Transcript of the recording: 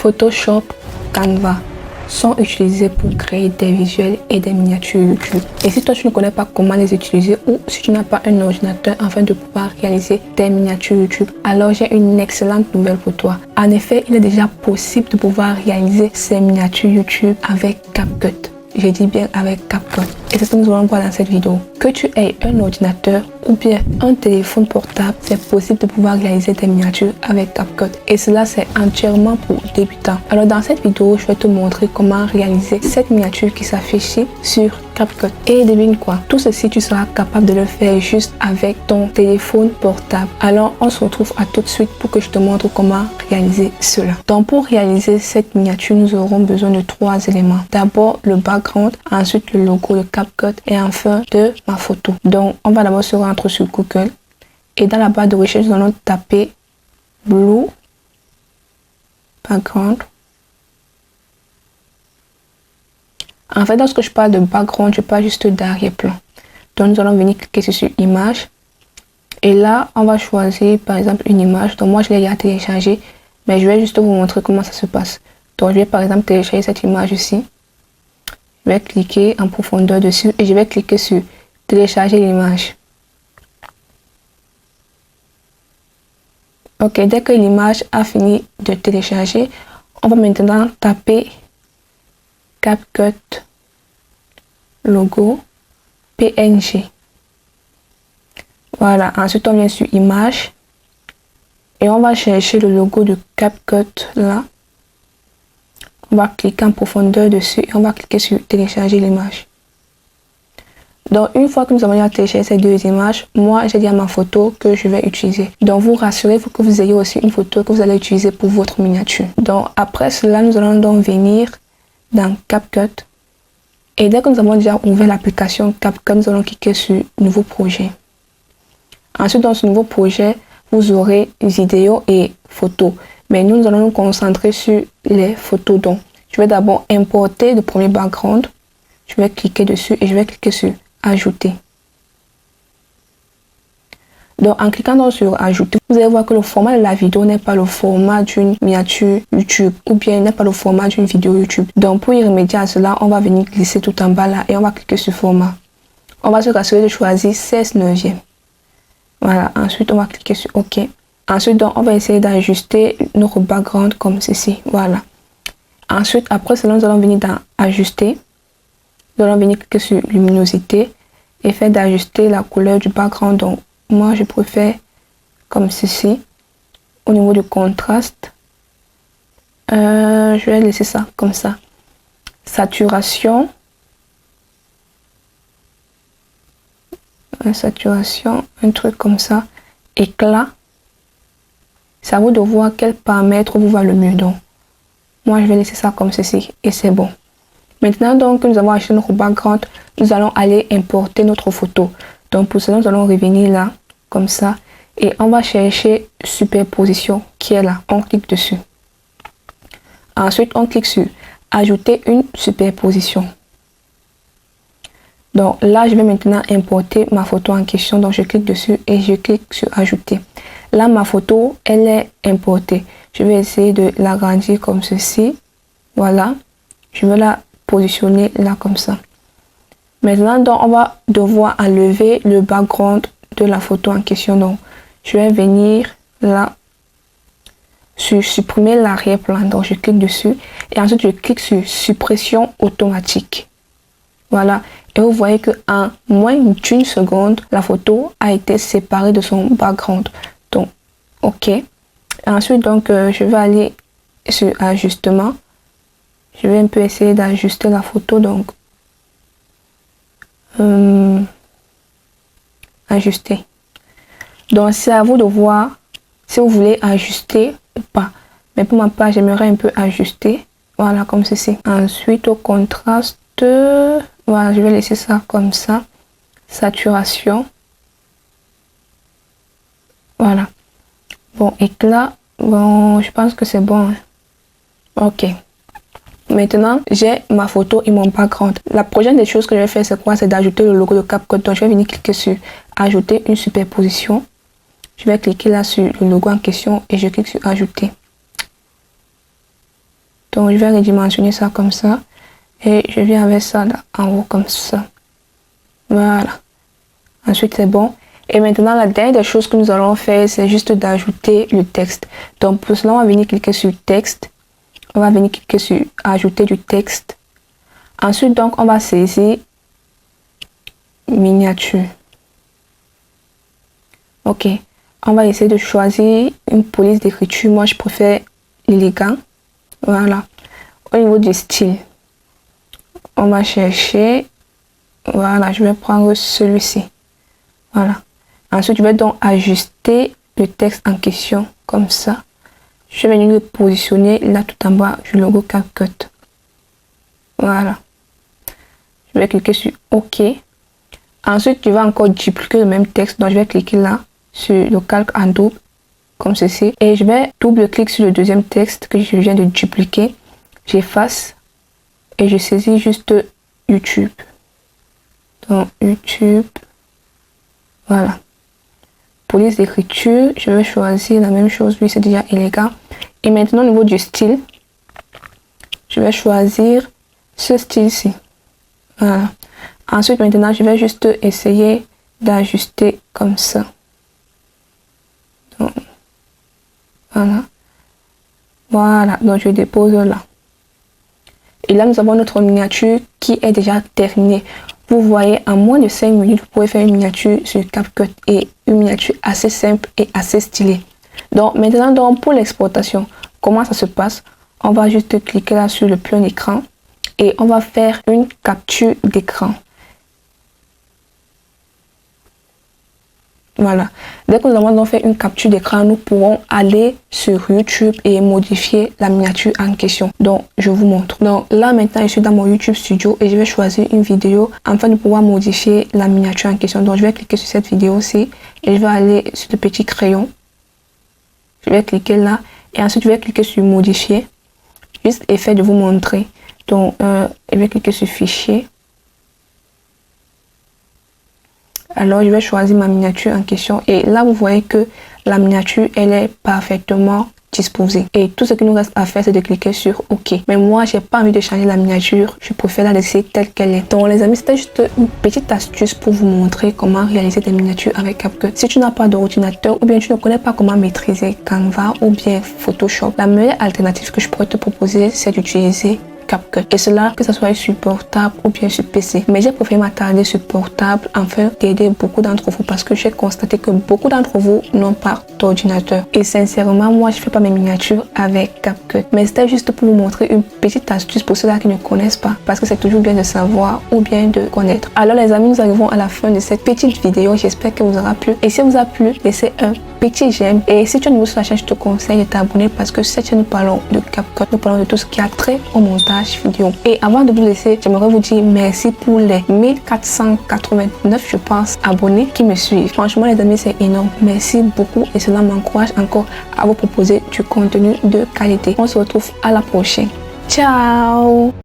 Photoshop, Canva sont utilisés pour créer des visuels et des miniatures YouTube. Et si toi tu ne connais pas comment les utiliser ou si tu n'as pas un ordinateur afin de pouvoir réaliser des miniatures YouTube, alors j'ai une excellente nouvelle pour toi. En effet, il est déjà possible de pouvoir réaliser ces miniatures YouTube avec CapCut. Je dis bien avec CapCut. Et c'est ce que nous allons voir dans cette vidéo. Que tu aies un ordinateur ou bien un téléphone portable, c'est possible de pouvoir réaliser des miniatures avec CapCut. Et cela, c'est entièrement pour débutants. Alors dans cette vidéo, je vais te montrer comment réaliser cette miniature qui s'affiche ici sur CapCut. Et devine quoi? Tout ceci, tu seras capable de le faire juste avec ton téléphone portable. Alors, on se retrouve à tout de suite pour que je te montre comment réaliser cela. Donc, pour réaliser cette miniature, nous aurons besoin de 3 éléments. D'abord, le background, ensuite le logo de CapCut et enfin de ma photo. Donc, on va d'abord se rendre sur Google et dans la barre de recherche, nous allons taper Blue Background. En fait, lorsque je parle de background, je parle juste d'arrière-plan. Donc, nous allons venir cliquer sur image. Et là, on va choisir par exemple une image. Donc, moi, je l'ai déjà téléchargée. Mais je vais juste vous montrer comment ça se passe. Donc, je vais par exemple télécharger cette image ici. Je vais cliquer en profondeur dessus et je vais cliquer sur télécharger l'image. Ok, dès que l'image a fini de télécharger, on va maintenant taper CapCut logo PNG. Voilà, ensuite on vient sur image et on va chercher le logo de CapCut là. On va cliquer en profondeur dessus et on va cliquer sur télécharger l'image. Donc une fois que nous avons téléchargé ces 2 images, moi j'ai déjà ma photo que je vais utiliser. Donc vous rassurez-vous que vous ayez aussi une photo que vous allez utiliser pour votre miniature. Donc après cela, nous allons donc venir dans CapCut. Et dès que nous avons déjà ouvert l'application CapCut, nous allons cliquer sur nouveau projet. Ensuite, dans ce nouveau projet, vous aurez vidéo et photos. Mais nous allons nous concentrer sur les photos. Donc, je vais d'abord importer le premier background. Je vais cliquer dessus et je vais cliquer sur ajouter. Donc, en cliquant donc sur ajouter, vous allez voir que le format de la vidéo n'est pas le format d'une miniature YouTube ou bien n'est pas le format d'une vidéo YouTube. Donc, pour y remédier à cela, on va venir glisser tout en bas là et on va cliquer sur format. On va se rassurer de choisir 16 neuvième. Voilà, ensuite on va cliquer sur OK. Ensuite, donc, on va essayer d'ajuster notre background comme ceci. Voilà. Ensuite, après cela, nous allons venir dans ajuster. Nous allons venir cliquer sur luminosité et faire d'ajuster la couleur du background. Donc, moi, je préfère comme ceci. Au niveau du contraste, je vais laisser ça comme ça. Saturation. Saturation, un truc comme ça. Éclat. C'est à vous de voir quel paramètre vous va le mieux. Donc, moi, je vais laisser ça comme ceci et c'est bon. Maintenant, donc, nous avons acheté notre background. Nous allons aller importer notre photo. Donc, pour cela, nous allons revenir là, comme ça. Et on va chercher superposition qui est là. On clique dessus. Ensuite, on clique sur ajouter une superposition. Donc là, je vais maintenant importer ma photo en question. Donc, je clique dessus et je clique sur ajouter. Là, ma photo, elle est importée. Je vais essayer de l'agrandir comme ceci. Voilà. Je vais la positionner là comme ça. Maintenant, donc, on va devoir enlever le background de la photo en question. Donc, je vais venir là sur supprimer l'arrière-plan. Donc, je clique dessus et ensuite, je clique sur suppression automatique. Voilà. Et vous voyez que en moins d'une seconde, la photo a été séparée de son background. Donc, OK. Ensuite, donc, je vais aller sur ajustement. Je vais un peu essayer d'ajuster la photo. Donc, ajuster. Donc, c'est à vous de voir si vous voulez ajuster ou pas. Mais pour ma part, j'aimerais un peu ajuster. Voilà, comme ceci. Ensuite, au contraste, voilà, je vais laisser ça comme ça. Saturation. Voilà. Bon, éclat. Bon, je pense que c'est bon. Hein. OK. Maintenant, j'ai ma photo et mon background. La prochaine des choses que je vais faire, c'est quoi? C'est d'ajouter le logo de CapCut. Donc, je vais venir cliquer sur ajouter une superposition. Je vais cliquer là sur le logo en question et je clique sur ajouter. Donc je vais redimensionner ça comme ça. Et je viens avec ça là, en haut comme ça. Voilà. Ensuite c'est bon. Et maintenant la dernière chose que nous allons faire, c'est juste d'ajouter le texte. Donc pour cela on va venir cliquer sur texte. On va venir cliquer sur ajouter du texte. Ensuite donc on va saisir miniature. Ok. On va essayer de choisir une police d'écriture. Moi je préfère élégant. Voilà. Au niveau du style, on va chercher. Voilà, je vais prendre celui-ci. Voilà. Ensuite, je vais donc ajuster le texte en question comme ça. Je vais venir le positionner là tout en bas du logo CapCut. Voilà. Je vais cliquer sur OK. Ensuite, je vais encore dupliquer le même texte. Donc, je vais cliquer là sur le calque en double, comme ceci. Et je vais double-cliquer sur le deuxième texte que je viens de dupliquer. J'efface et je saisis juste YouTube. Donc, YouTube. Voilà. Police d'écriture, je vais choisir la même chose, lui c'est déjà élégant. Et maintenant au niveau du style, je vais choisir ce style-ci. Voilà. Ensuite maintenant je vais juste essayer d'ajuster comme ça. Donc, voilà. Voilà, donc je dépose là. Et là nous avons notre miniature qui est déjà terminée. Vous voyez, en moins de 5 minutes, vous pouvez faire une miniature sur CapCut et une miniature assez simple et assez stylée. Donc maintenant, donc, pour l'exportation, comment ça se passe? On va juste cliquer là sur le plein écran et on va faire une capture d'écran. Voilà. Dès que nous avons donc fait une capture d'écran, nous pourrons aller sur YouTube et modifier la miniature en question. Donc, je vous montre. Donc, là, maintenant, je suis dans mon YouTube Studio et je vais choisir une vidéo afin de pouvoir modifier la miniature en question. Donc, je vais cliquer sur cette vidéo-ci et je vais aller sur le petit crayon. Je vais cliquer là et ensuite, je vais cliquer sur modifier. Juste effet de vous montrer. Donc, je vais cliquer sur fichier. Alors, je vais choisir ma miniature en question. Et là, vous voyez que la miniature, elle est parfaitement disposée. Et tout ce qu'il nous reste à faire, c'est de cliquer sur OK. Mais moi, j'ai pas envie de changer la miniature. Je préfère la laisser telle qu'elle est. Donc, les amis, c'était juste une petite astuce pour vous montrer comment réaliser des miniatures avec CapCut. Si tu n'as pas d'ordinateur ou bien tu ne connais pas comment maîtriser Canva ou bien Photoshop, la meilleure alternative que je pourrais te proposer, c'est d'utiliser CapCut. Et cela, que ce soit sur portable ou bien sur PC. Mais j'ai préféré m'attarder sur portable afin d'aider beaucoup d'entre vous parce que j'ai constaté que beaucoup d'entre vous n'ont pas d'ordinateur. Et sincèrement, moi, je fais pas mes miniatures avec CapCut. Mais c'était juste pour vous montrer une petite astuce pour ceux-là qui ne connaissent pas. Parce que c'est toujours bien de savoir ou bien de connaître. Alors les amis, nous arrivons à la fin de cette petite vidéo. J'espère qu'elle vous aura plu. Et si elle vous a plu, laissez un petit j'aime. Et si tu es nouveau sur la chaîne, je te conseille de t'abonner parce que cette chaîne, nous parlons de CapCut. Nous parlons de tout ce qui a trait au montage vidéo. Et avant de vous laisser, j'aimerais vous dire merci pour les 1489, je pense, abonnés qui me suivent. Franchement, les amis, c'est énorme. Merci beaucoup et cela m'encourage encore à vous proposer du contenu de qualité. On se retrouve à la prochaine. Ciao!